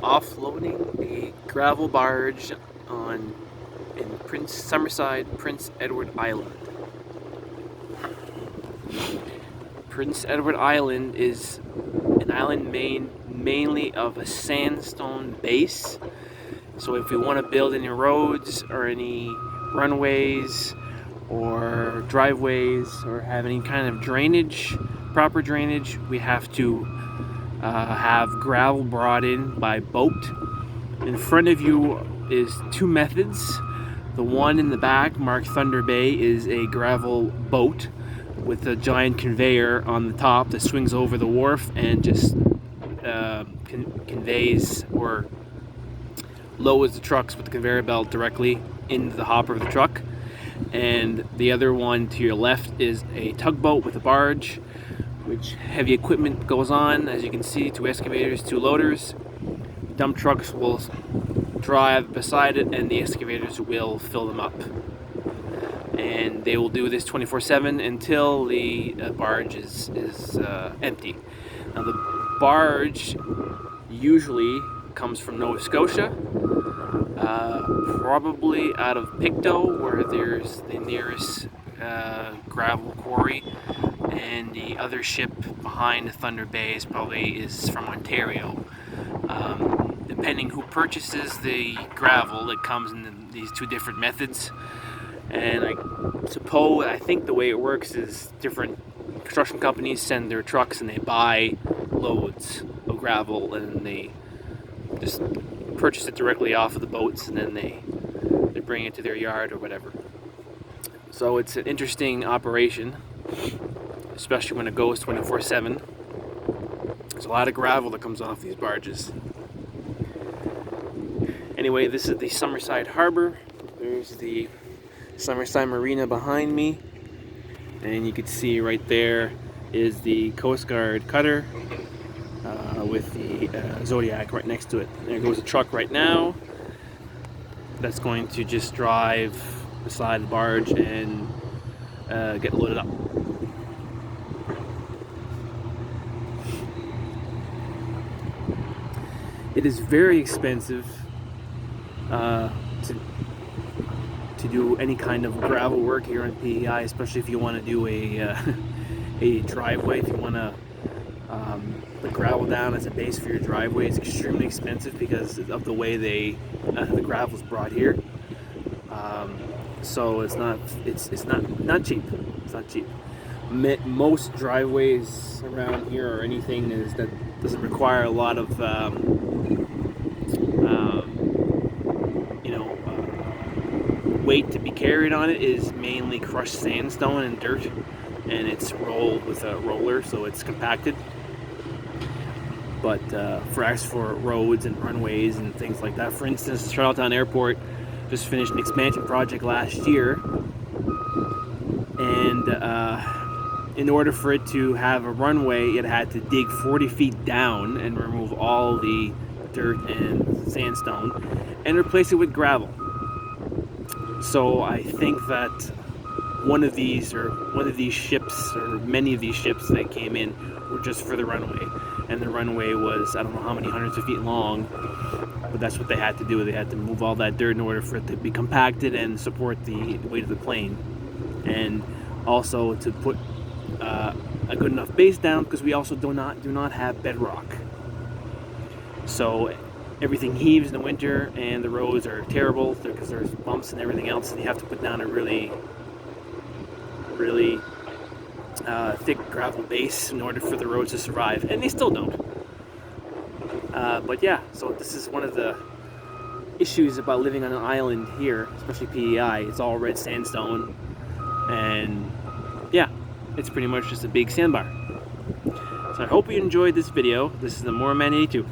offloading a gravel barge in Summerside, Prince Edward Island. Prince Edward Island is an island mainly of a sandstone base. So if we want to build any roads or any runways or driveways or have any kind of drainage, proper drainage, we have to have gravel brought in by boat. In front of you is two methods. The one in the back, marked Thunder Bay, is a gravel boat with a giant conveyor on the top that swings over the wharf and just conveys or lowers the trucks with the conveyor belt directly into the hopper of the truck. And the other one to your left is a tugboat with a barge, which heavy equipment goes on. As you can see, two excavators, two loaders. Dump trucks will drive beside it and the excavators will fill them up. And they will do this 24/7 until the barge is empty. Now the barge usually comes from Nova Scotia, probably out of Pictou, where there's the nearest gravel quarry, and the other ship behind Thunder Bay is from Ontario. Depending who purchases the gravel, it comes in these two different methods. And I think the way it works is different construction companies send their trucks and they buy loads of gravel and they just purchase it directly off of the boats, and then they bring it to their yard or whatever. So it's an interesting operation, especially when it goes 24/7. There's a lot of gravel that comes off these barges. Anyway, this is the Summerside Harbor. There's the Summerside Marina behind me, and you can see right there is the Coast Guard cutter with the Zodiac right next to it. There goes a truck right now that's going to just drive beside the barge and get loaded up. It is very expensive to do any kind of gravel work here in PEI, especially if you want to do a driveway. If you want to put gravel down as a base for your driveway, it's extremely expensive because of the way the gravel is brought here. So it's not cheap. It's not cheap. Most driveways around here or anything that doesn't require a lot of weight to be carried on it is mainly crushed sandstone and dirt, and it's rolled with a roller, so it's compacted. But for roads and runways and things like that, for instance, Charlottetown Airport just finished an expansion project last year, and in order for it to have a runway, it had to dig 40 feet down and remove all the dirt and sandstone and replace it with gravel. So I think that one of these ships, or many of these ships that came in, were just for the runway, and the runway was, I don't know how many hundreds of feet long, but that's what they had to do. They had to move all that dirt in order for it to be compacted and support the weight of the plane, and also to put a good enough base down, because we also do not have bedrock. So everything heaves in the winter, and the roads are terrible because there's bumps and everything else, and you have to put down a really thick gravel base in order for the roads to survive, and they still don't. But yeah, so this is one of the issues about living on an island here, especially PEI. It's all red sandstone, and yeah, it's pretty much just a big sandbar. So I hope you enjoyed this video. This is the Moorman 82.